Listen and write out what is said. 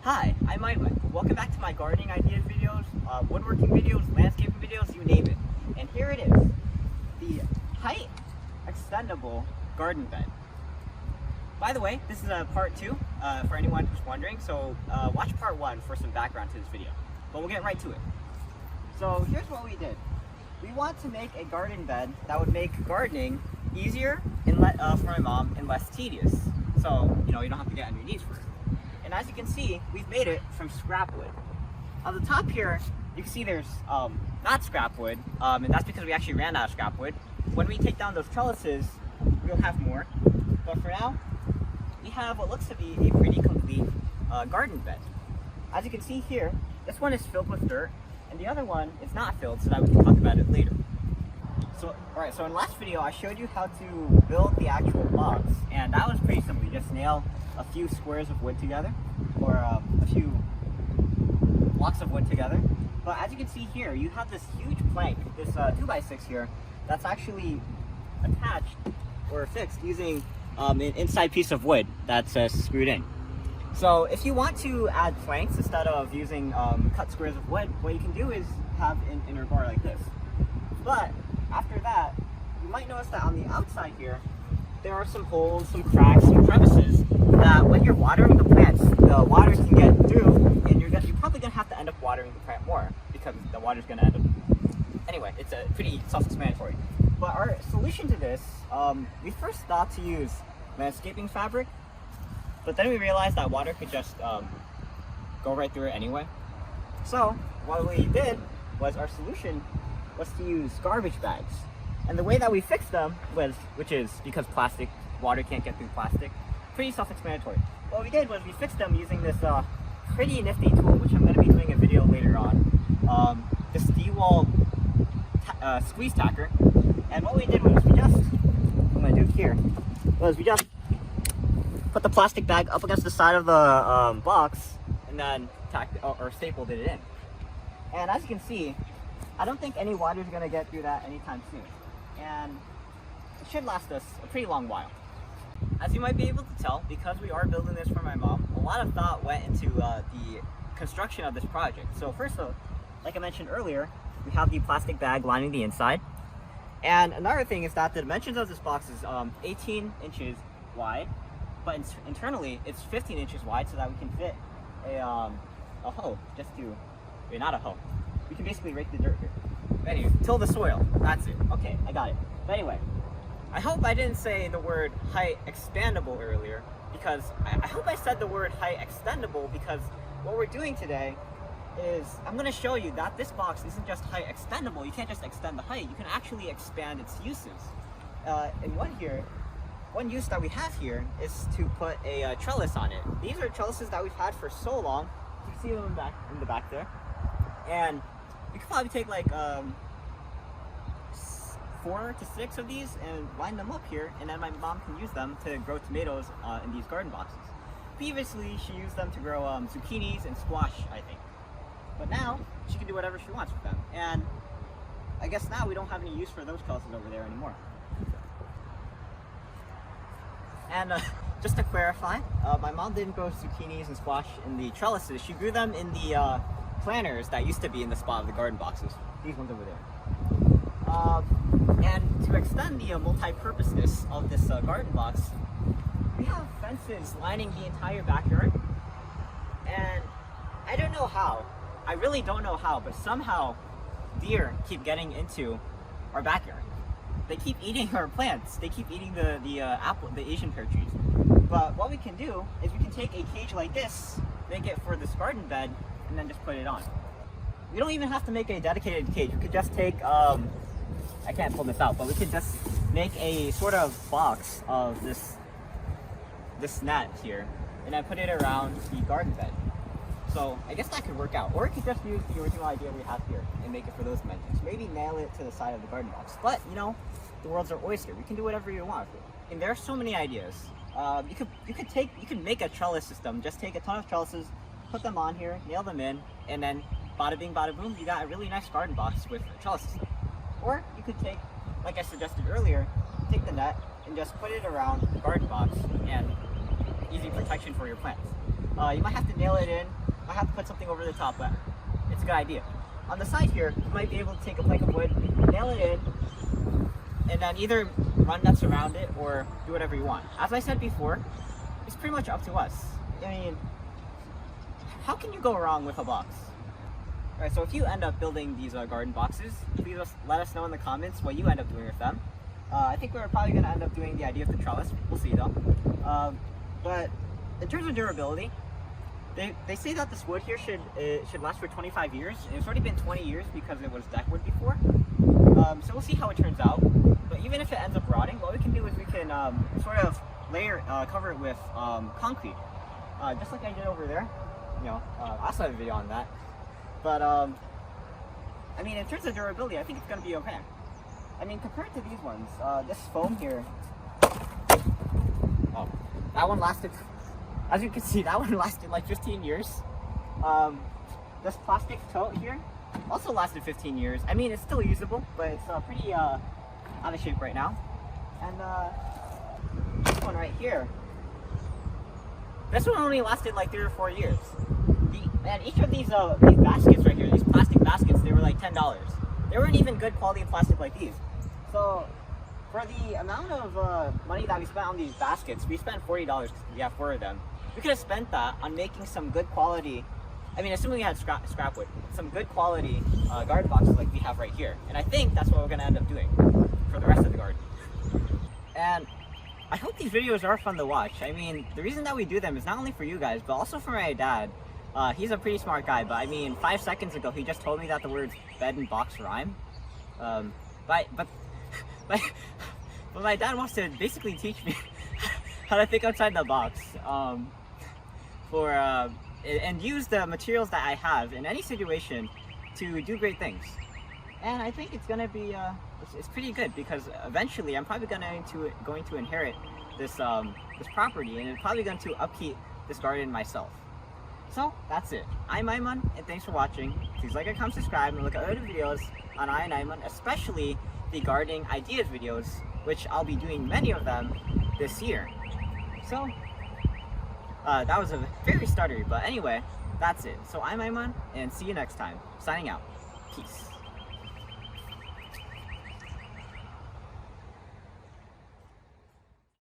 Hi, I'm Aiman. Welcome back to my gardening ideas videos, woodworking videos, landscaping videos, you name it. And here it is, the height extendable garden bed. By the way, this is part 2 for anyone who's wondering, so watch part 1 for some background to this video. But we'll get right to it. So here's what we did. We want to make a garden bed that would make gardening easier and for my mom and less tedious. So, you don't have to get on your knees for it. And as you can see, we've made it from scrap wood. On the top here, you can see there's not scrap wood, and that's because we actually ran out of scrap wood. When we take down those trellises, we'll have more. But for now, we have what looks to be a pretty complete garden bed. As you can see here, this one is filled with dirt, and the other one is not filled, so that we can talk about it later. So in the last video, I showed you how to build the actual box, and that was pretty simple. You just nail a few squares of wood together, or a few blocks of wood together. But as you can see here, you have this huge plank, this 2x6 here, that's actually attached or fixed using an inside piece of wood that's screwed in. So if you want to add planks instead of using cut squares of wood, what you can do is have an inner bar like this. But after that, you might notice that on the outside here, there are some holes, some cracks, some crevices that when you're watering the plants, the water can get through, and you're probably going to have to end up watering the plant more because the water's going to end up... Anyway, it's a pretty self-explanatory. But our solution to this, we first thought to use landscaping fabric, but then we realized that water could just go right through it anyway. So what we did was our solution was to use garbage bags. And the way that we fixed them was, which is because water can't get through plastic, pretty self-explanatory. What we did was we fixed them using this pretty nifty tool, which I'm going to be doing a video later on, this D-wall squeeze tacker. And what we did was we just put the plastic bag up against the side of the box, and then stapled it in. And as you can see, I don't think any water is going to get through that anytime soon. And it should last us a pretty long while. As you might be able to tell, because we are building this for my mom, a lot of thought went into the construction of this project. So first of all, like I mentioned earlier, we have the plastic bag lining the inside. And another thing is that the dimensions of this box is 18 inches wide, but internally it's 15 inches wide so that we can fit a hoe, not a hoe. We can basically rake the dirt here. But anyway, till the soil, that's it. Okay, I got it. But anyway, I hope I didn't say the word height expandable earlier, because I hope I said the word height extendable, because what we're doing today is I'm going to show you that this box isn't just height extendable. You can't just extend the height, you can actually expand its uses. And one use that we have here is to put a trellis on it. These are trellises that we've had for so long. You can see them in the back there. And you could probably take like 4 to 6 of these and line them up here, and then my mom can use them to grow tomatoes in these garden boxes. Previously, she used them to grow zucchinis and squash, I think. But now, she can do whatever she wants with them. And I guess now we don't have any use for those trellises over there anymore. And just to clarify, my mom didn't grow zucchinis and squash in the trellises. She grew them in the planters that used to be in the spot of the garden boxes. These ones over there. And to extend the multi-purposeness of this garden box, we have fences lining the entire backyard. And I don't know how, I really don't know how, but somehow deer keep getting into our backyard. They keep eating our plants. They keep eating the Asian pear trees. But what we can do is we can take a cage like this, make it for this garden bed, and then just put it on. We don't even have to make a dedicated cage. We could just take, I can't pull this out, but we could just make a sort of box of this net here, and then put it around the garden bed. So I guess that could work out. Or we could just use the original idea we have here and make it for those dimensions. Maybe nail it to the side of the garden box. But, the world's our oyster. We can do whatever you want with it. And there are so many ideas. You could make a trellis system. Just take a ton of trellises, put them on here, nail them in, and then bada bing, bada boom, you got a really nice garden box with a trellis system. Or you could take, like I suggested earlier, take the net and just put it around the garden box, and easy protection for your plants. You might have to nail it in, might have to put something over the top, but it's a good idea. On the side here, you might be able to take a plank of wood, nail it in, and then either run nuts around it or do whatever you want. As I said before, it's pretty much up to us. I mean, how can you go wrong with a box? Alright, so if you end up building these garden boxes, please let us know in the comments what you end up doing with them. I think we're probably going to end up doing the idea of the trellis. We'll see though. But in terms of durability, they say that this wood here should last for 25 years. And it's already been 20 years because it was deck wood before. So we'll see how it turns out. But even if it ends up rotting, what we can do is we can sort of cover it with concrete, just like I did over there. You know, I also have a video on that. But I mean, in terms of durability, I think it's going to be okay. I mean, compared to these ones, this foam here, oh, that one lasted, as you can see, that one lasted like 15 years. This plastic tote here also lasted 15 years. I mean, it's still usable, but it's pretty out of shape right now. And this one right here, this one only lasted like 3 or 4 years. And each of these baskets right here, these plastic baskets, they were like $10. They weren't even good quality plastic like these. So for the amount of money that we spent on these baskets, we spent $40 because we have 4 of them. We could have spent that on making some good quality, I mean, assuming we had scrap wood, some good quality garden boxes like we have right here. And I think that's what we're going to end up doing for the rest of the garden. And I hope these videos are fun to watch. I mean, the reason that we do them is not only for you guys, but also for my dad. He's a pretty smart guy, but I mean, 5 seconds ago, he just told me that the words bed and box rhyme. But my dad wants to basically teach me how to think outside the box, and use the materials that I have in any situation to do great things. And I think it's gonna be, it's pretty good because eventually I'm probably going to inherit this property, and I'm probably going to upkeep this garden myself. So that's it. I'm Aiman, and thanks for watching. Please like and comment, subscribe, and look at other videos on EyeOnAiman, especially the gardening ideas videos, which I'll be doing many of them this year. So that was a very stuttery, but anyway, that's it. So I'm Aiman, and see you next time. Signing out. Peace.